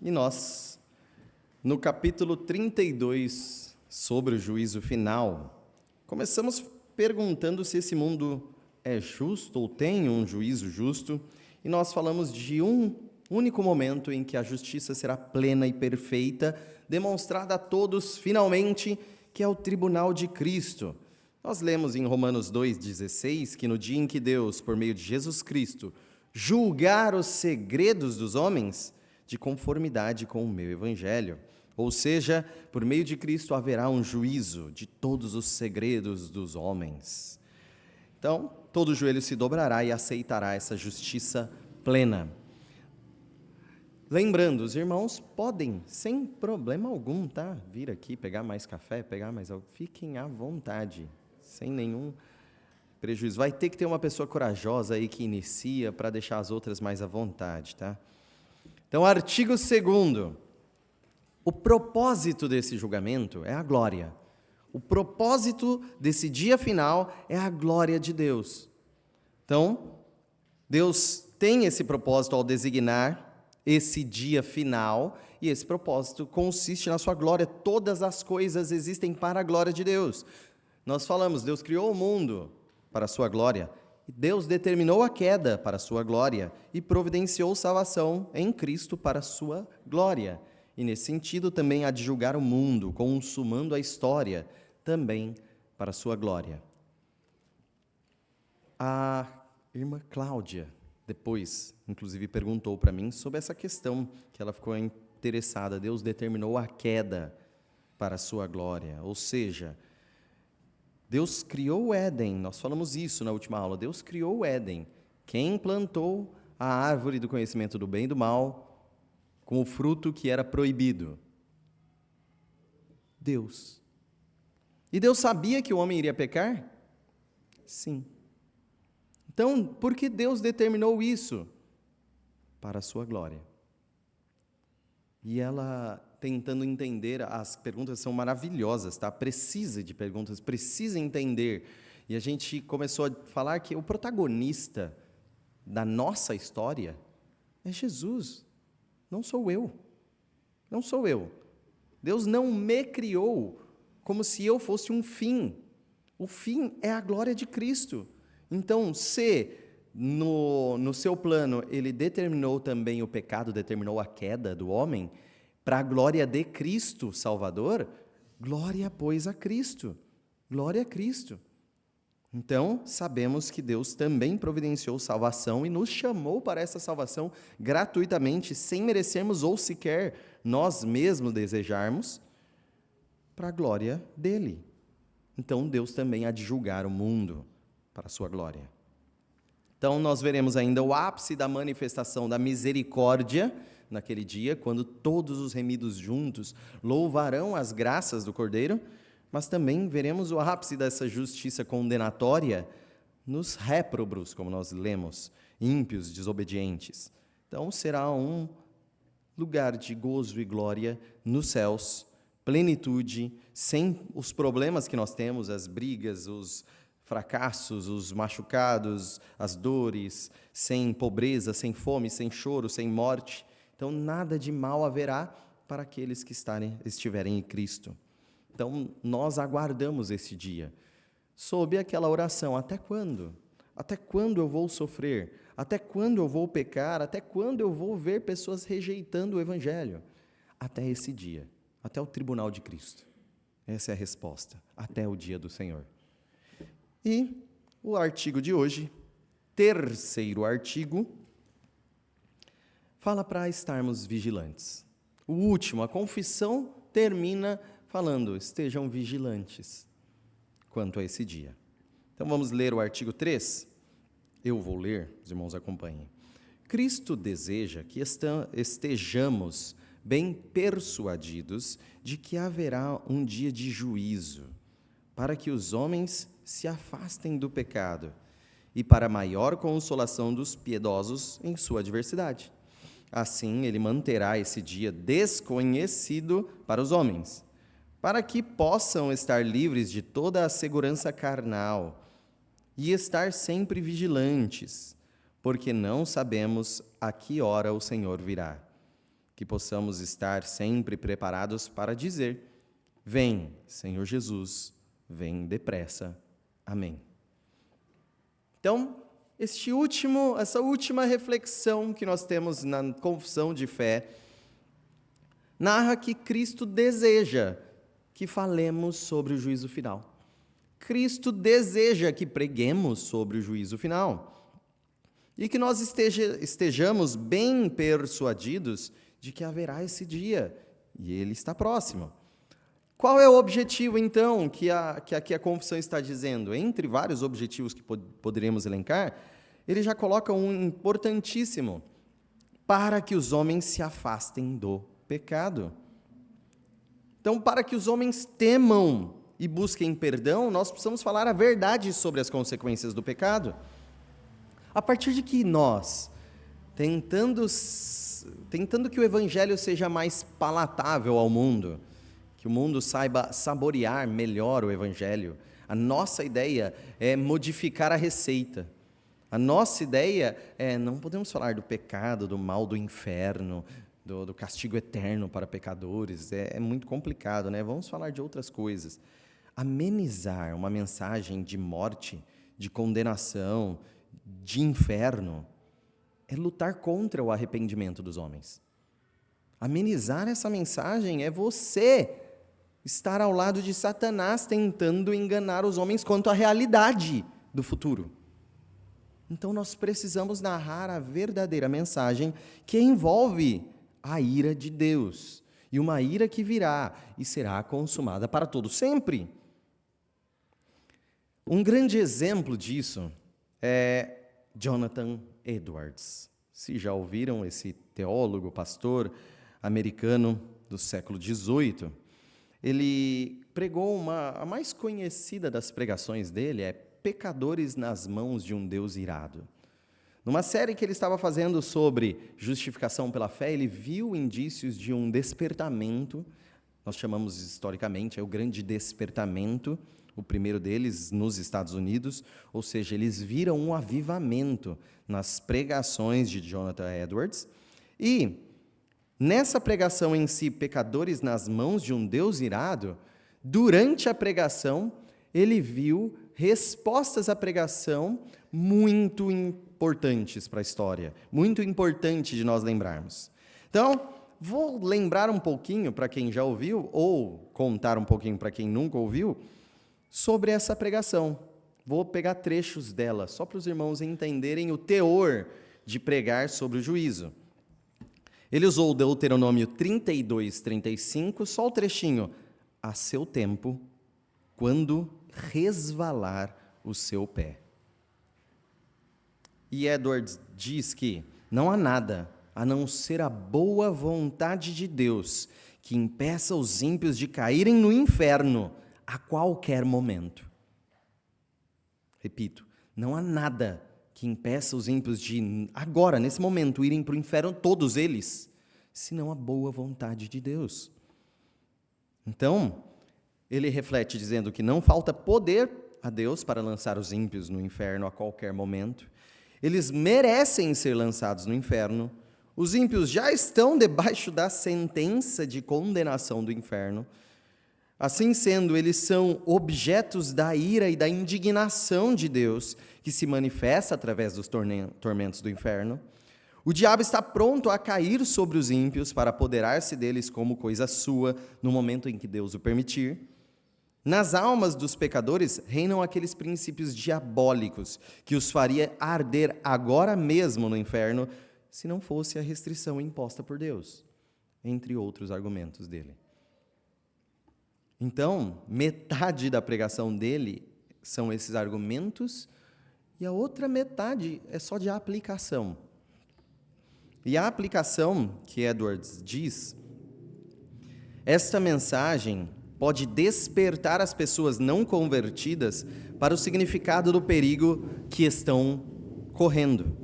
E nós, no capítulo 32, sobre o juízo final, começamos perguntando se esse mundo é justo ou tem um juízo justo, e nós falamos de um único momento em que a justiça será plena e perfeita, demonstrada a todos, finalmente, que é o tribunal de Cristo. Nós lemos em Romanos 2,16 que no dia em que Deus, por meio de Jesus Cristo, julgar os segredos dos homens, de conformidade com o meu evangelho. Ou seja, por meio de Cristo haverá um juízo de todos os segredos dos homens. Então, todo joelho se dobrará e aceitará essa justiça plena. Lembrando, os irmãos podem, sem problema algum, tá? Vir aqui, pegar mais café, pegar mais algo. Fiquem à vontade, sem nenhum prejuízo. Vai ter que ter uma pessoa corajosa aí que inicia para deixar as outras mais à vontade, tá? Então, artigo 2º. O propósito desse julgamento é a glória. O propósito desse dia final é a glória de Deus. Então, Deus tem esse propósito ao designar esse dia final, e esse propósito consiste na sua glória. Todas as coisas existem para a glória de Deus. Nós falamos, Deus criou o mundo para a sua glória, Deus determinou a queda para a sua glória e providenciou salvação em Cristo para a sua glória. E nesse sentido também há de julgar o mundo, consumando a história, também para a sua glória. A irmã Cláudia, depois, inclusive, perguntou para mim sobre essa questão, que ela ficou interessada. Deus determinou a queda para a sua glória, ou seja, Deus criou o Éden, nós falamos isso na última aula, Deus criou o Éden. Quem plantou a árvore do conhecimento do bem e do mal com o fruto que era proibido? Deus. E Deus sabia que o homem iria pecar? Sim. Então, por que Deus determinou isso? Para a sua glória. E ela, tentando entender, as perguntas são maravilhosas, tá? Precisa de perguntas, precisa entender. E a gente começou a falar que o protagonista da nossa história é Jesus, não sou eu. Não sou eu. Deus não me criou como se eu fosse um fim. O fim é a glória de Cristo. Então, se no seu plano ele determinou também o pecado, determinou a queda do homem, para a glória de Cristo Salvador, glória, pois, a Cristo. Glória a Cristo. Então, sabemos que Deus também providenciou salvação e nos chamou para essa salvação gratuitamente, sem merecermos ou sequer nós mesmos desejarmos, para a glória dele. Então, Deus também há de julgar o mundo para a sua glória. Então, nós veremos ainda o ápice da manifestação da misericórdia naquele dia, quando todos os remidos juntos louvarão as graças do Cordeiro, mas também veremos o ápice dessa justiça condenatória nos réprobos, como nós lemos, ímpios, desobedientes. Então, será um lugar de gozo e glória nos céus, plenitude, sem os problemas que nós temos, as brigas, os fracassos, os machucados, as dores, sem pobreza, sem fome, sem choro, sem morte. Então, nada de mal haverá para aqueles que estiverem em Cristo. Então, nós aguardamos esse dia, sob aquela oração: até quando? Até quando eu vou sofrer? Até quando eu vou pecar? Até quando eu vou ver pessoas rejeitando o Evangelho? Até esse dia, até o tribunal de Cristo. Essa é a resposta, até o dia do Senhor. E o artigo de hoje, 3º artigo, fala para estarmos vigilantes. O último, a confissão, termina falando: estejam vigilantes quanto a esse dia. Então vamos ler o artigo 3. Eu vou ler, os irmãos acompanhem. Cristo deseja que estejamos bem persuadidos de que haverá um dia de juízo, para que os homens se afastem do pecado e para maior consolação dos piedosos em sua adversidade. Assim, ele manterá esse dia desconhecido para os homens, para que possam estar livres de toda a segurança carnal e estar sempre vigilantes, porque não sabemos a que hora o Senhor virá. que possamos estar sempre preparados para dizer: vem, Senhor Jesus, vem depressa. Amém. Então, essa última reflexão que nós temos na confissão de fé narra que Cristo deseja que falemos sobre o juízo final. Cristo deseja que preguemos sobre o juízo final e que nós estejamos bem persuadidos de que haverá esse dia e ele está próximo. Qual é o objetivo, então, que aqui a confissão está dizendo? Entre vários objetivos que poderíamos elencar, ele já coloca um importantíssimo: para que os homens se afastem do pecado. Então, para que os homens temam e busquem perdão, nós precisamos falar a verdade sobre as consequências do pecado. A partir de que nós, tentando que o evangelho seja mais palatável ao mundo, que o mundo saiba saborear melhor o evangelho, a nossa ideia é modificar a receita. A nossa ideia é: não podemos falar do pecado, do mal, do inferno, do castigo eterno para pecadores. É muito complicado, né? Vamos falar de outras coisas. Amenizar uma mensagem de morte, de condenação, de inferno, é lutar contra o arrependimento dos homens. Amenizar essa mensagem é você estar ao lado de Satanás tentando enganar os homens quanto à realidade do futuro. Então nós precisamos narrar a verdadeira mensagem que envolve a ira de Deus, e uma ira que virá e será consumada para todo sempre. Um grande exemplo disso é Jonathan Edwards. Se já ouviram esse teólogo, pastor americano do século XVIII, ele pregou a mais conhecida das pregações dele, é Pecadores nas Mãos de um Deus Irado. Numa série que ele estava fazendo sobre justificação pela fé, ele viu indícios de um despertamento, nós chamamos historicamente, é o grande despertamento, o primeiro deles nos Estados Unidos, ou seja, eles viram um avivamento nas pregações de Jonathan Edwards, e nessa pregação em si, Pecadores nas Mãos de um Deus Irado, durante a pregação, ele viu respostas à pregação muito importantes para a história, muito importante de nós lembrarmos. Então, vou lembrar um pouquinho para quem já ouviu, ou contar um pouquinho para quem nunca ouviu, sobre essa pregação. Vou pegar trechos dela, só para os irmãos entenderem o teor de pregar sobre o juízo. Ele usou o Deuteronômio 32, 35, só o trechinho: a seu tempo, quando resvalar o seu pé. E Edwards diz que não há nada, a não ser a boa vontade de Deus, que impeça os ímpios de caírem no inferno a qualquer momento. Repito, não há nada que impeça os ímpios de, agora, nesse momento, irem para o inferno, todos eles, senão a boa vontade de Deus. Então, ele reflete dizendo que não falta poder a Deus para lançar os ímpios no inferno a qualquer momento. Eles merecem ser lançados no inferno. Os ímpios já estão debaixo da sentença de condenação do inferno. Assim sendo, eles são objetos da ira e da indignação de Deus, que se manifesta através dos tormentos do inferno. O diabo está pronto a cair sobre os ímpios para apoderar-se deles como coisa sua, no momento em que Deus o permitir. Nas almas dos pecadores reinam aqueles princípios diabólicos que os faria arder agora mesmo no inferno, se não fosse a restrição imposta por Deus, entre outros argumentos dele. Então, metade da pregação dele são esses argumentos, e a outra metade é só de aplicação. E a aplicação que Edwards diz, esta mensagem pode despertar as pessoas não convertidas para o significado do perigo que estão correndo.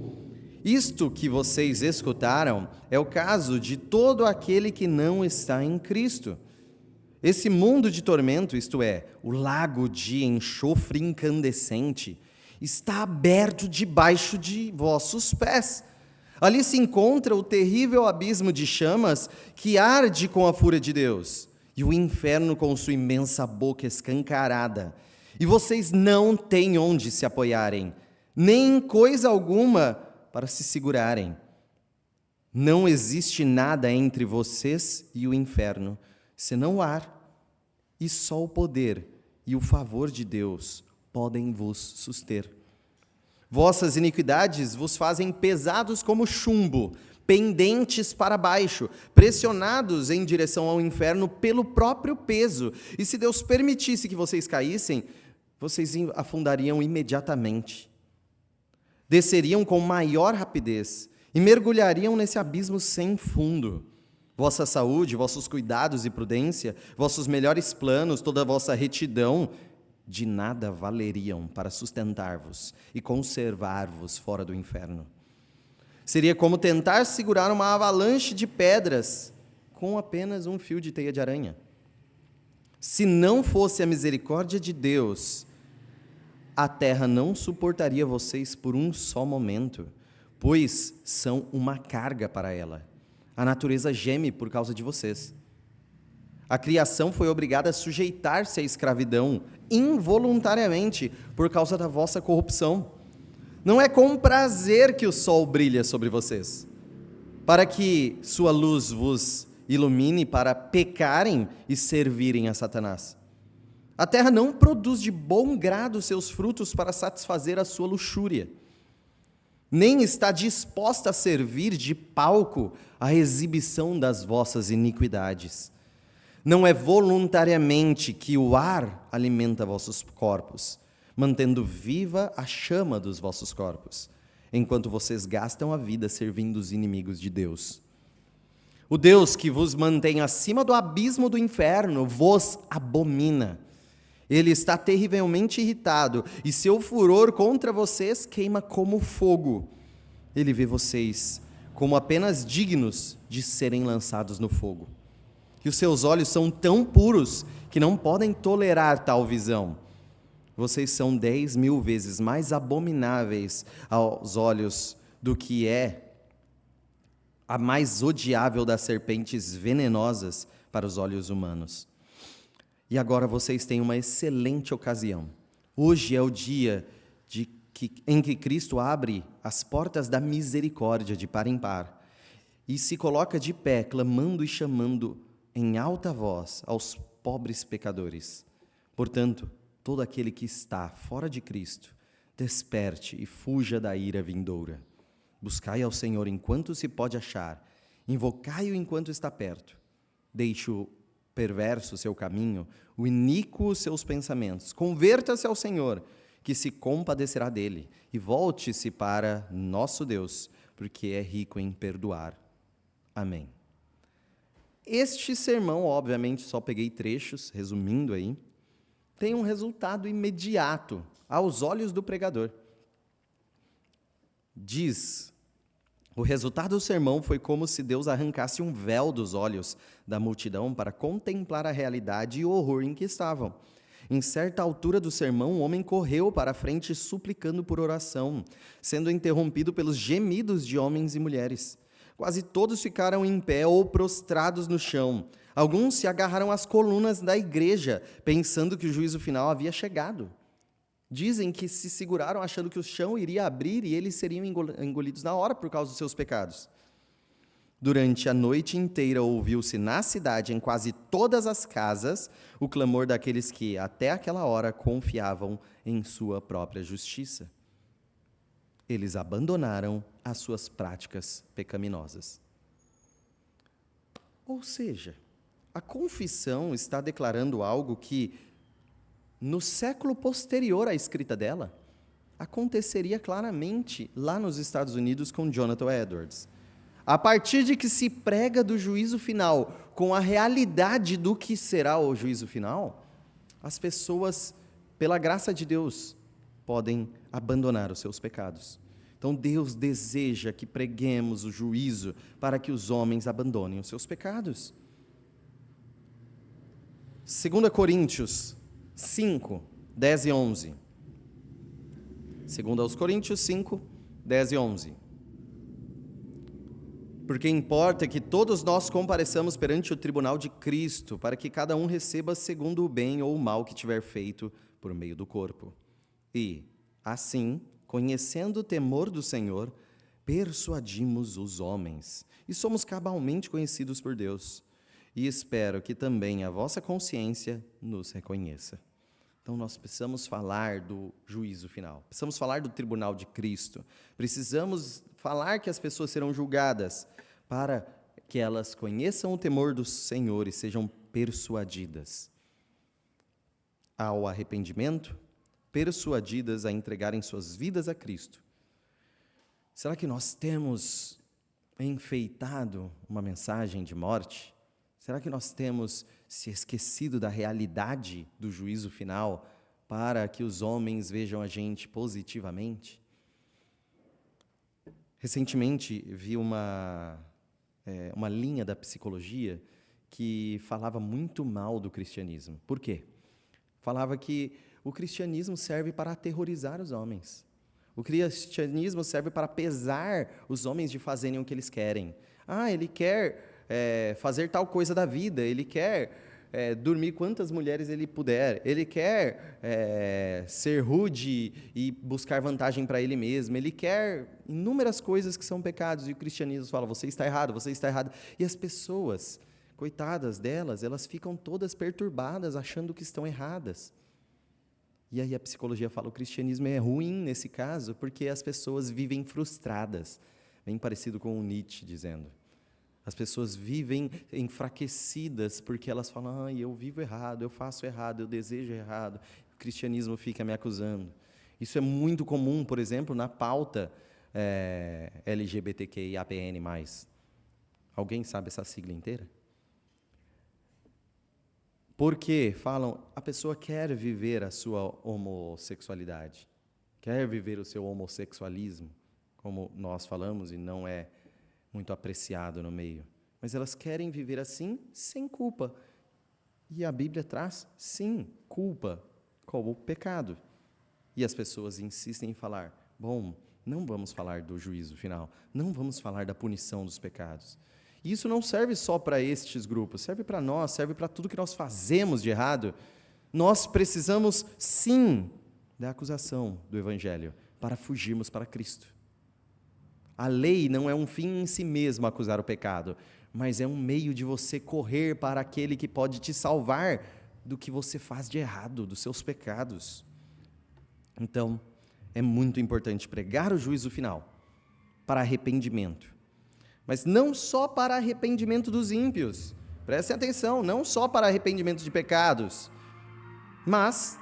Isto que vocês escutaram é o caso de todo aquele que não está em Cristo. Esse mundo de tormento, isto é, o lago de enxofre incandescente, está aberto debaixo de vossos pés. Ali se encontra o terrível abismo de chamas que arde com a fúria de Deus, e o inferno com sua imensa boca escancarada. E vocês não têm onde se apoiarem, nem coisa alguma para se segurarem. Não existe nada entre vocês e o inferno, senão o ar, e só o poder e o favor de Deus podem vos suster. Vossas iniquidades vos fazem pesados como chumbo, pendentes para baixo, pressionados em direção ao inferno pelo próprio peso. E se Deus permitisse que vocês caíssem, vocês afundariam imediatamente. Desceriam com maior rapidez e mergulhariam nesse abismo sem fundo. Vossa saúde, vossos cuidados e prudência, vossos melhores planos, toda a vossa retidão, de nada valeriam para sustentar-vos e conservar-vos fora do inferno. Seria como tentar segurar uma avalanche de pedras com apenas um fio de teia de aranha. Se não fosse a misericórdia de Deus, a terra não suportaria vocês por um só momento, pois são uma carga para ela. A natureza geme por causa de vocês. A criação foi obrigada a sujeitar-se à escravidão involuntariamente por causa da vossa corrupção. Não é com prazer que o sol brilha sobre vocês, para que sua luz vos ilumine para pecarem e servirem a Satanás. A terra não produz de bom grado seus frutos para satisfazer a sua luxúria, nem está disposta a servir de palco à exibição das vossas iniquidades. Não é voluntariamente que o ar alimenta vossos corpos, mantendo viva a chama dos vossos corpos, enquanto vocês gastam a vida servindo os inimigos de Deus. O Deus que vos mantém acima do abismo do inferno vos abomina. Ele está terrivelmente irritado, e seu furor contra vocês queima como fogo. Ele vê vocês como apenas dignos de serem lançados no fogo. E os seus olhos são tão puros que não podem tolerar tal visão. Vocês são 10.000 vezes mais abomináveis aos olhos do que é a mais odiável das serpentes venenosas para os olhos humanos. E agora vocês têm uma excelente ocasião. Hoje é o dia em que Cristo abre as portas da misericórdia de par em par e se coloca de pé, clamando e chamando em alta voz aos pobres pecadores. Portanto, todo aquele que está fora de Cristo, desperte e fuja da ira vindoura. Buscai ao Senhor enquanto se pode achar, invocai-o enquanto está perto. Deixe o perverso seu caminho, o iníquo os seus pensamentos. Converta-se ao Senhor, que se compadecerá dele, e volte-se para nosso Deus, porque é rico em perdoar. Amém. Este sermão, obviamente, só peguei trechos, resumindo aí, tem um resultado imediato aos olhos do pregador. Diz, o resultado do sermão foi como se Deus arrancasse um véu dos olhos da multidão para contemplar a realidade e o horror em que estavam. Em certa altura do sermão, o homem correu para a frente suplicando por oração, sendo interrompido pelos gemidos de homens e mulheres. Quase todos ficaram em pé ou prostrados no chão. Alguns se agarraram às colunas da igreja, pensando que o juízo final havia chegado. Dizem que se seguraram achando que o chão iria abrir e eles seriam engolidos na hora por causa dos seus pecados. Durante a noite inteira ouviu-se na cidade, em quase todas as casas, o clamor daqueles que, até aquela hora, confiavam em sua própria justiça. Eles abandonaram as suas práticas pecaminosas. Ou seja, a confissão está declarando algo que, no século posterior à escrita dela, aconteceria claramente lá nos Estados Unidos com Jonathan Edwards. A partir de que se prega do juízo final com a realidade do que será o juízo final, as pessoas, pela graça de Deus, podem abandonar os seus pecados. Então Deus deseja que preguemos o juízo para que os homens abandonem os seus pecados. 2 Coríntios 5, 10 e 11. 2 Coríntios 5, 10 e 11. Porque importa que todos nós compareçamos perante o tribunal de Cristo, para que cada um receba segundo o bem ou o mal que tiver feito por meio do corpo. E, assim, conhecendo o temor do Senhor, persuadimos os homens, e somos cabalmente conhecidos por Deus. E espero que também a vossa consciência nos reconheça. Então, nós precisamos falar do juízo final, precisamos falar do tribunal de Cristo, precisamos falar que as pessoas serão julgadas, para que elas conheçam o temor do Senhor e sejam persuadidas ao arrependimento, persuadidas a entregarem suas vidas a Cristo. Será que nós temos enfeitado uma mensagem de morte? Será que nós temos se esquecido da realidade do juízo final para que os homens vejam a gente positivamente? Recentemente vi uma linha da psicologia que falava muito mal do cristianismo. Por quê? Falava que o cristianismo serve para aterrorizar os homens. O cristianismo serve para pesar os homens de fazerem o que eles querem. Ele quer fazer tal coisa da vida, ele quer dormir quantas mulheres ele puder, ele quer ser rude e buscar vantagem para ele mesmo, ele quer inúmeras coisas que são pecados, e o cristianismo fala, você está errado, você está errado. E as pessoas, coitadas delas, elas ficam todas perturbadas, achando que estão erradas. E aí a psicologia fala, o cristianismo é ruim nesse caso, porque as pessoas vivem frustradas, bem parecido com o Nietzsche dizendo. As pessoas vivem enfraquecidas porque elas falam, eu vivo errado, eu faço errado, eu desejo errado. O cristianismo fica me acusando. Isso é muito comum, por exemplo, na pauta LGBTQIAPN+. Alguém sabe essa sigla inteira? Porque falam, a pessoa quer viver a sua homossexualidade, quer viver o seu homossexualismo, como nós falamos, e não é muito apreciado no meio. Mas elas querem viver assim, sem culpa. E a Bíblia traz, sim, culpa como pecado. E as pessoas insistem em falar, não vamos falar do juízo final, não vamos falar da punição dos pecados. E isso não serve só para estes grupos, serve para nós, serve para tudo que nós fazemos de errado. Nós precisamos, sim, da acusação do Evangelho, para fugirmos para Cristo. A lei não é um fim em si mesmo acusar o pecado, mas é um meio de você correr para aquele que pode te salvar do que você faz de errado, dos seus pecados. Então, é muito importante pregar o juízo final para arrependimento. Mas não só para arrependimento dos ímpios. Prestem atenção, não só para arrependimento de pecados, mas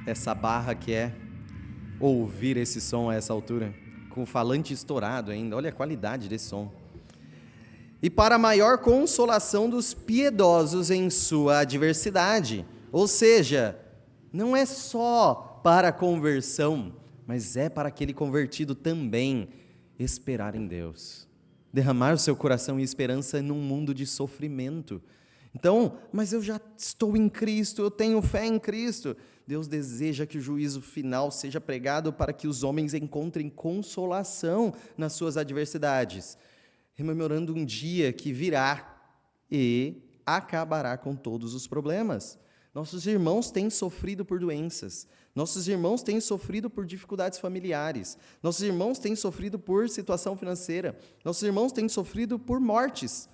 essa barra que é ouvir esse som a essa altura, com o falante estourado ainda, olha a qualidade desse som. E para maior consolação dos piedosos em sua adversidade, ou seja, não é só para a conversão, mas é para aquele convertido também esperar em Deus, derramar o seu coração e esperança num mundo de sofrimento. Então, mas eu já estou em Cristo, eu tenho fé em Cristo. Deus deseja que o juízo final seja pregado para que os homens encontrem consolação nas suas adversidades, rememorando um dia que virá e acabará com todos os problemas. Nossos irmãos têm sofrido por doenças, nossos irmãos têm sofrido por dificuldades familiares, nossos irmãos têm sofrido por situação financeira, nossos irmãos têm sofrido por mortes.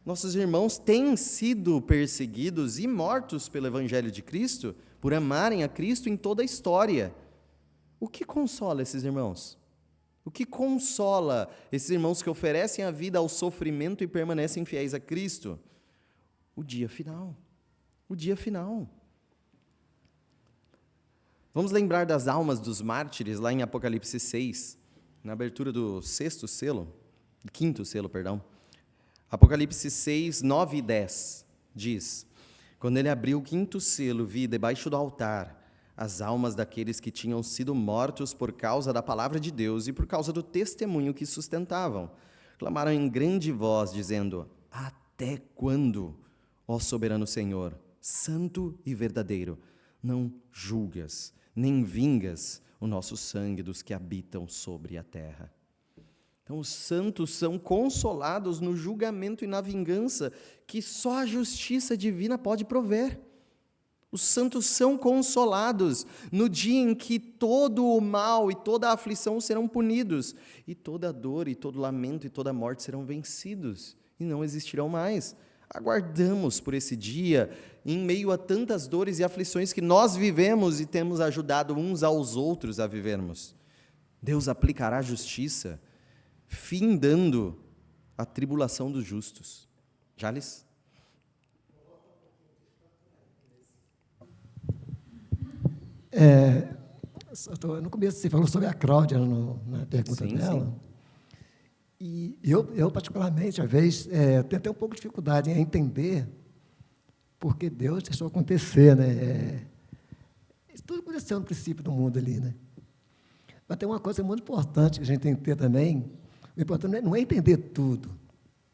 Nossos irmãos têm sido perseguidos e mortos pelo Evangelho de Cristo, por amarem a Cristo em toda a história. O que consola esses irmãos? O que consola esses irmãos que oferecem a vida ao sofrimento e permanecem fiéis a Cristo? O dia final. O dia final. Vamos lembrar das almas dos mártires lá em Apocalipse 6, na abertura do quinto selo. Apocalipse 6, 9 e 10 diz: quando ele abriu o quinto selo, vi debaixo do altar as almas daqueles que tinham sido mortos por causa da palavra de Deus e por causa do testemunho que sustentavam. Clamaram em grande voz, dizendo: até quando, ó soberano Senhor, santo e verdadeiro, não julgas, nem vingas o nosso sangue dos que habitam sobre a terra. Então, os santos são consolados no julgamento e na vingança que só a justiça divina pode prover. Os santos são consolados no dia em que todo o mal e toda a aflição serão punidos, e toda a dor e todo o lamento e toda a morte serão vencidos, e não existirão mais. Aguardamos por esse dia, em meio a tantas dores e aflições que nós vivemos e temos ajudado uns aos outros a vivermos. Deus aplicará a justiça, findando a tribulação dos justos. Jales? No começo você falou sobre a Cláudia na pergunta dela. Sim. E eu particularmente, às vezes, tenho até um pouco de dificuldade em entender porque Deus deixou acontecer, né? Isso tudo aconteceu no princípio do mundo ali, né? Mas tem uma coisa muito importante que a gente tem que ter também. O importante não é entender tudo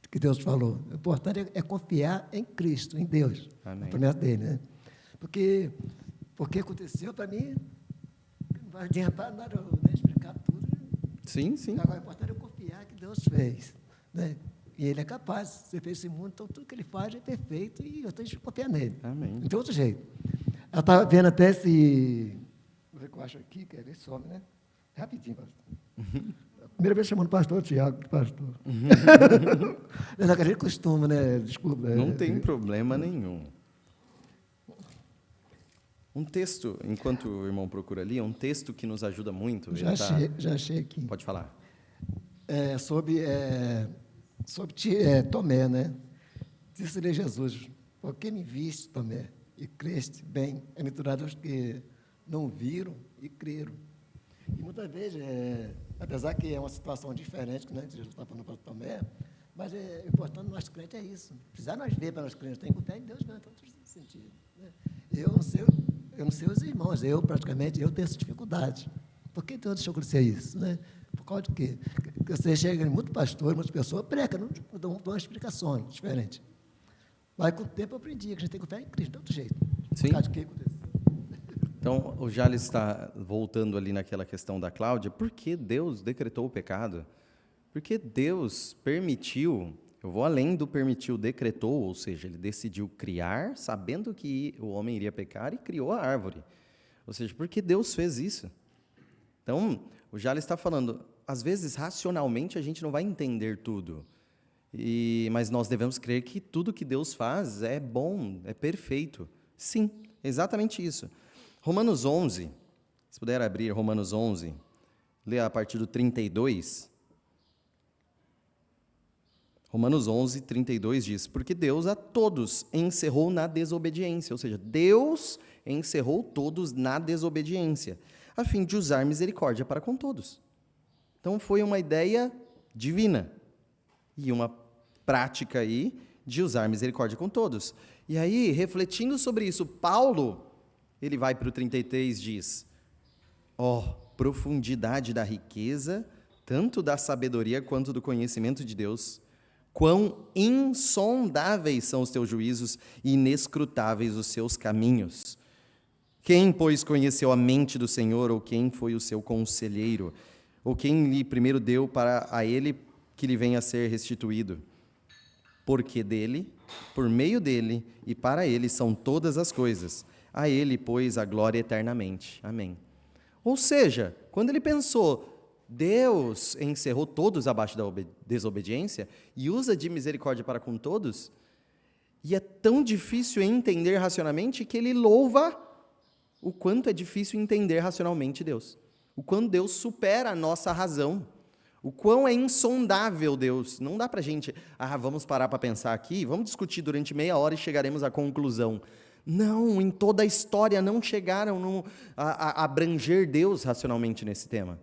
que Deus falou. O importante é confiar em Cristo, em Deus, na promessa dele, né? Porque aconteceu, para mim, não vai adiantar nada eu explicar tudo. Sim, sim. Agora, o importante é confiar que Deus fez, né? E Ele é capaz, você fez esse mundo, então tudo que Ele faz é perfeito e eu tenho que confiar nele. Amém. Não tem outro jeito. Eu estava vendo até esse... Vou ver o que eu acho aqui, que ele some, né? Rapidinho, pastor. Primeira vez chamando o pastor Tiago de pastor. Mas a gente costuma, né? Desculpa. Não tem problema nenhum. Um texto, enquanto o irmão procura ali, é um texto que nos ajuda muito. Já achei aqui. Pode falar. Sobre Tomé, né? Disse-lhe Jesus, por que me viste, Tomé, e creste bem, aventurado os que não viram e creram. E muitas vezes, apesar que é uma situação diferente, né, que Jesus está falando para Tomé, mas o importante nós crentes é isso. Precisar nós ver para nós crentes, tem que confiar em Deus mesmo, em todo sentido. Né? Eu não sei os irmãos, eu tenho essa dificuldade. Por que Deus deixou acontecer isso? Né? Por causa de quê? Porque você chega em muitos pastores, muitas pessoas pregam, não dão explicações diferentes. Mas com o tempo eu aprendi que a gente tem que confiar em Cristo, de outro jeito. Sim. Por causa de quê aconteceu? Então, o Jales está voltando ali naquela questão da Cláudia. Por que Deus decretou o pecado? Porque Deus permitiu, eu vou além do permitiu, decretou, ou seja, Ele decidiu criar, sabendo que o homem iria pecar, e criou a árvore. Ou seja, por que Deus fez isso? Então, o Jales está falando, às vezes, racionalmente, a gente não vai entender tudo. Mas nós devemos crer que tudo que Deus faz é bom, é perfeito. Sim, exatamente isso. Romanos 11, se puder abrir Romanos 11, lê a partir do 32. Romanos 11, 32 diz, porque Deus a todos encerrou na desobediência, ou seja, Deus encerrou todos na desobediência, a fim de usar misericórdia para com todos. Então foi uma ideia divina e uma prática aí de usar misericórdia com todos. E aí, refletindo sobre isso, Paulo, ele vai para o 33 e diz, profundidade da riqueza, tanto da sabedoria quanto do conhecimento de Deus, quão insondáveis são os teus juízos e inescrutáveis os seus caminhos. Quem, pois, conheceu a mente do Senhor, ou quem foi o seu conselheiro, ou quem lhe primeiro deu para a ele que lhe venha a ser restituído? Porque dele, por meio dele e para ele são todas as coisas. A ele, pois, a glória eternamente. Amém. Ou seja, quando ele pensou, Deus encerrou todos abaixo da desobediência e usa de misericórdia para com todos, e é tão difícil entender racionalmente que ele louva o quanto é difícil entender racionalmente Deus. O quanto Deus supera a nossa razão. O quão é insondável Deus. Não dá para a gente, vamos parar para pensar aqui, vamos discutir durante meia hora e chegaremos à conclusão. Não, em toda a história não chegaram a abranger Deus racionalmente nesse tema.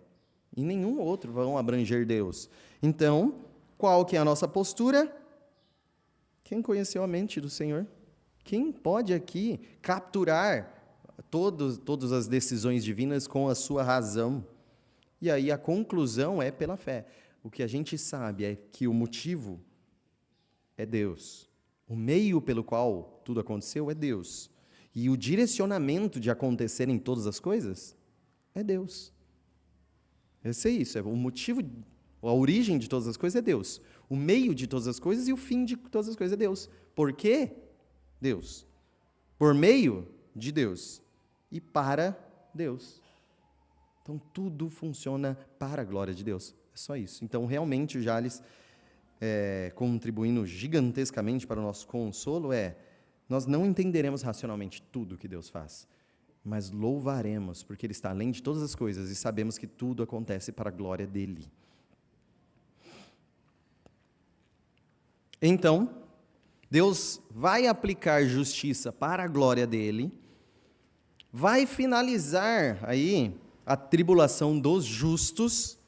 E nenhum outro vão abranger Deus. Então, qual que é a nossa postura? Quem conheceu a mente do Senhor? Quem pode aqui capturar todas as decisões divinas com a sua razão? E aí a conclusão é pela fé. O que a gente sabe é que o motivo é Deus. O meio pelo qual tudo aconteceu é Deus. E o direcionamento de acontecerem todas as coisas é Deus. Esse é isso, o motivo, a origem de todas as coisas é Deus. O meio de todas as coisas e o fim de todas as coisas é Deus. Por quê? Deus. Por meio de Deus. E para Deus. Então, tudo funciona para a glória de Deus. É só isso. Então, realmente, o Jales, contribuindo gigantescamente para o nosso consolo, nós não entenderemos racionalmente tudo que Deus faz, mas louvaremos, porque Ele está além de todas as coisas e sabemos que tudo acontece para a glória dEle. Então, Deus vai aplicar justiça para a glória dEle, vai finalizar aí a tribulação dos justos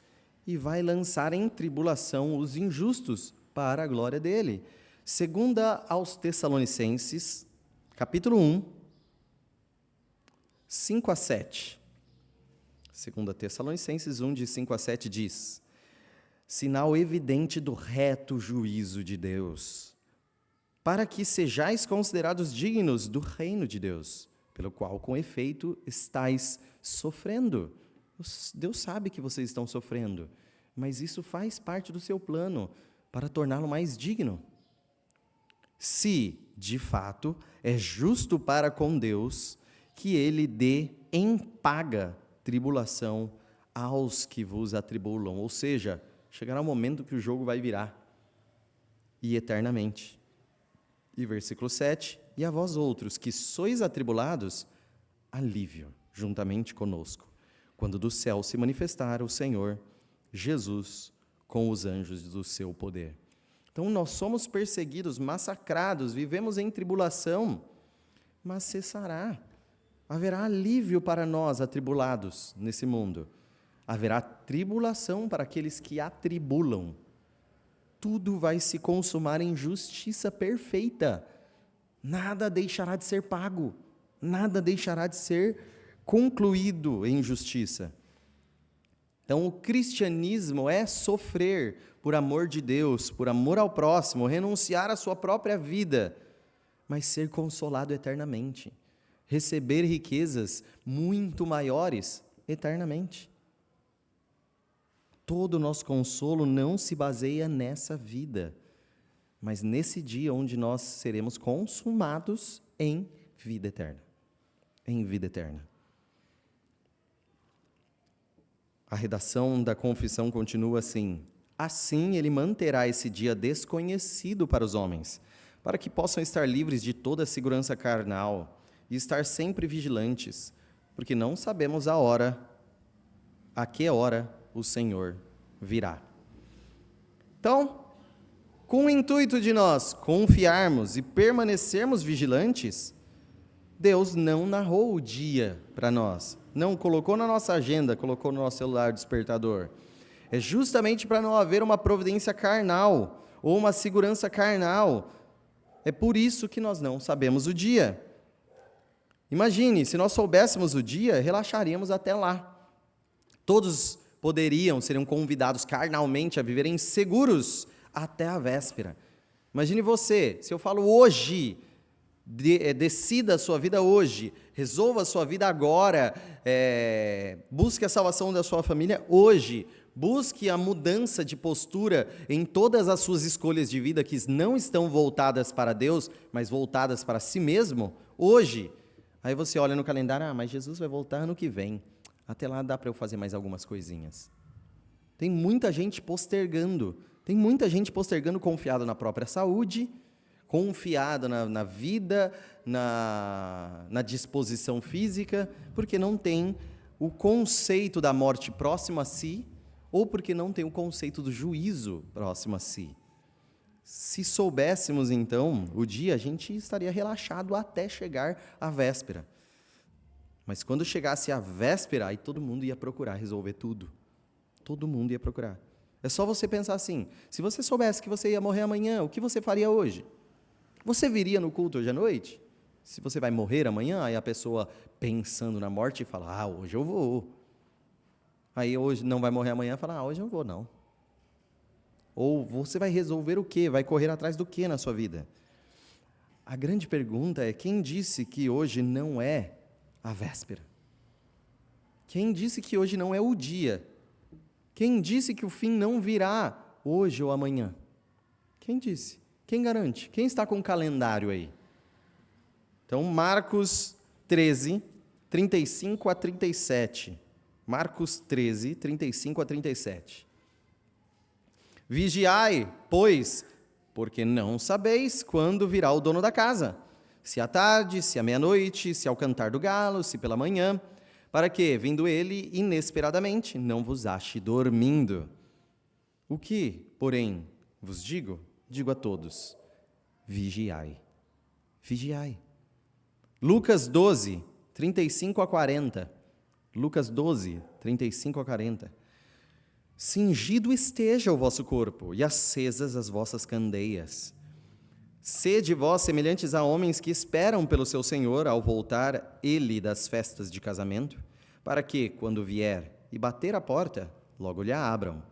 e vai lançar em tribulação os injustos para a glória dEle. Segunda aos Tessalonicenses, capítulo 1, 5 a 7. Segunda Tessalonicenses 1, de 5 a 7 diz: sinal evidente do reto juízo de Deus, para que sejais considerados dignos do reino de Deus, pelo qual, com efeito, estáis sofrendo. Deus sabe que vocês estão sofrendo, mas isso faz parte do seu plano para torná-lo mais digno. Se, de fato, é justo para com Deus que Ele dê em paga tribulação aos que vos atribulam, ou seja, chegará um momento que o jogo vai virar, e eternamente. E versículo 7, e a vós outros, que sois atribulados, alívio, juntamente conosco, quando do céu se manifestar o Senhor Jesus com os anjos do seu poder. Então, nós somos perseguidos, massacrados, vivemos em tribulação, mas cessará. Haverá alívio para nós atribulados nesse mundo. Haverá tribulação para aqueles que atribulam. Tudo vai se consumar em justiça perfeita. Nada deixará de ser pago. Nada deixará de ser concluído em justiça. Então, o cristianismo é sofrer por amor de Deus, por amor ao próximo, renunciar à sua própria vida, mas ser consolado eternamente, receber riquezas muito maiores eternamente. Todo o nosso consolo não se baseia nessa vida, mas nesse dia onde nós seremos consumados em vida eterna. Em vida eterna. A redação da confissão continua assim: assim ele manterá esse dia desconhecido para os homens, para que possam estar livres de toda a segurança carnal e estar sempre vigilantes, porque não sabemos a que hora o Senhor virá. Então, com o intuito de nós confiarmos e permanecermos vigilantes, Deus não narrou o dia para nós, não colocou na nossa agenda, colocou no nosso celular despertador. É justamente para não haver uma providência carnal ou uma segurança carnal. É por isso que nós não sabemos o dia. Imagine, se nós soubéssemos o dia, relaxaríamos até lá. Todos seriam convidados carnalmente a viverem seguros até a véspera. Imagine você, se eu falo hoje, decida a sua vida hoje, resolva a sua vida agora, busque a salvação da sua família hoje, busque a mudança de postura em todas as suas escolhas de vida que não estão voltadas para Deus, mas voltadas para si mesmo, hoje. Aí você olha no calendário, mas Jesus vai voltar ano que vem, até lá dá para eu fazer mais algumas coisinhas. Tem muita gente postergando confiado na própria saúde, confiado na vida, na disposição física, porque não tem o conceito da morte próxima a si, ou porque não tem o conceito do juízo próximo a si. Se soubéssemos, então, o dia, a gente estaria relaxado até chegar à véspera. Mas quando chegasse a véspera, aí todo mundo ia procurar resolver tudo. Todo mundo ia procurar. É só você pensar assim, se você soubesse que você ia morrer amanhã, o que você faria hoje? Você viria no culto hoje à noite? Se você vai morrer amanhã, aí a pessoa pensando na morte fala, hoje eu vou. Aí hoje não vai morrer amanhã, fala, hoje eu não vou não. Ou você vai resolver o quê? Vai correr atrás do quê na sua vida? A grande pergunta é: quem disse que hoje não é a véspera? Quem disse que hoje não é o dia? Quem disse que o fim não virá hoje ou amanhã? Quem disse? Quem garante? Quem está com o calendário aí? Então, Marcos 13, 35 a 37. Marcos 13, 35 a 37. Vigiai, pois, porque não sabeis quando virá o dono da casa, se à tarde, se à meia-noite, se ao cantar do galo, se pela manhã, para que, vindo ele inesperadamente, não vos ache dormindo. O que, porém, vos digo, digo a todos: vigiai, vigiai. Lucas 12, 35 a 40. Lucas 12, 35 a 40. Cingido esteja o vosso corpo, e acesas as vossas candeias. Sede vós semelhantes a homens que esperam pelo seu Senhor ao voltar ele das festas de casamento, para que, quando vier e bater a porta, logo lhe abram.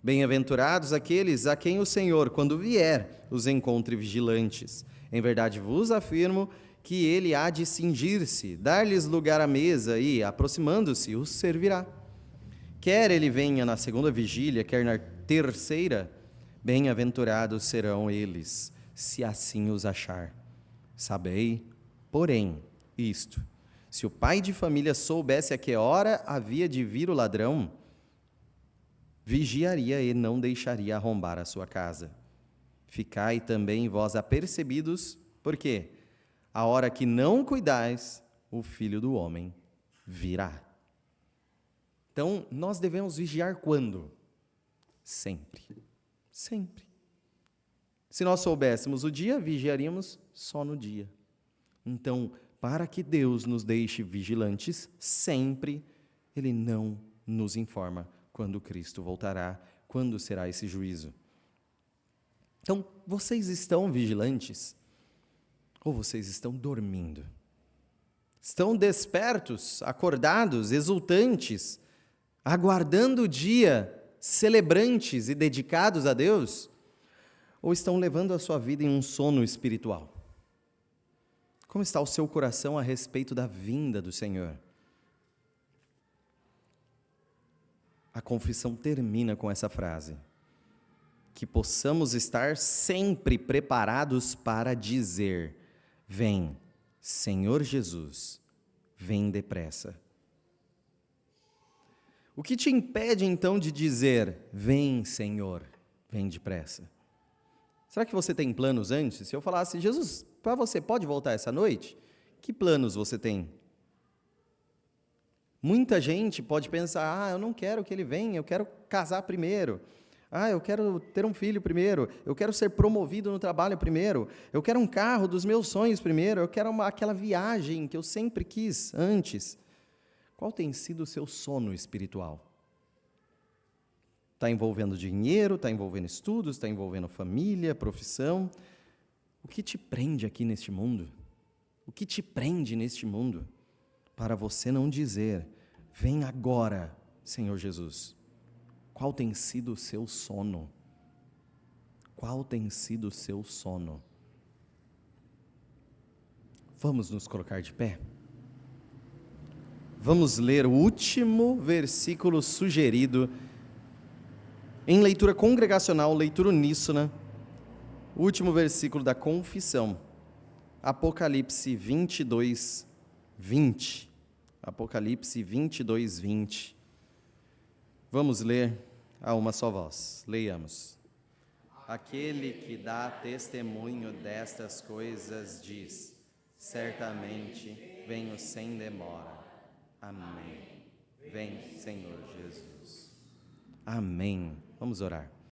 Bem-aventurados aqueles a quem o Senhor, quando vier, os encontre vigilantes. Em verdade vos afirmo que ele há de cingir-se, dar-lhes lugar à mesa e, aproximando-se, os servirá. Quer ele venha na segunda vigília, quer na terceira, bem-aventurados serão eles, se assim os achar. Sabei, porém, isto: se o pai de família soubesse a que hora havia de vir o ladrão, vigiaria e não deixaria arrombar a sua casa. Ficai também vós apercebidos, porque a hora que não cuidais, o Filho do Homem virá. Então, nós devemos vigiar quando? Sempre. Sempre. Se nós soubéssemos o dia, vigiaríamos só no dia. Então, para que Deus nos deixe vigilantes, sempre, Ele não nos informa quando Cristo voltará, quando será esse juízo. Então, vocês estão vigilantes? Ou vocês estão dormindo? Estão despertos, acordados, exultantes, aguardando o dia, celebrantes e dedicados a Deus? Ou estão levando a sua vida em um sono espiritual? Como está o seu coração a respeito da vinda do Senhor? A confissão termina com essa frase: que possamos estar sempre preparados para dizer: vem, Senhor Jesus, vem depressa. O que te impede então de dizer: vem, Senhor, vem depressa? Será que você tem planos antes? Se eu falasse: Jesus, para você pode voltar essa noite? Que planos você tem? Muita gente pode pensar: eu não quero que ele venha, eu quero casar primeiro. Eu quero ter um filho primeiro, eu quero ser promovido no trabalho primeiro, eu quero um carro dos meus sonhos primeiro, eu quero aquela viagem que eu sempre quis antes. Qual tem sido o seu sono espiritual? Está envolvendo dinheiro, está envolvendo estudos, está envolvendo família, profissão? O que te prende aqui neste mundo? O que te prende neste mundo para você não dizer: vem agora, Senhor Jesus? Qual tem sido o seu sono? Qual tem sido o seu sono? Vamos nos colocar de pé? Vamos ler o último versículo sugerido em leitura congregacional, leitura uníssona, o último versículo da confissão, Apocalipse 22, 20. Apocalipse 22, 20. Vamos ler a uma só voz. Leiamos. Aquele que dá testemunho destas coisas diz: certamente venho sem demora. Amém. Vem, Senhor Jesus. Amém. Vamos orar.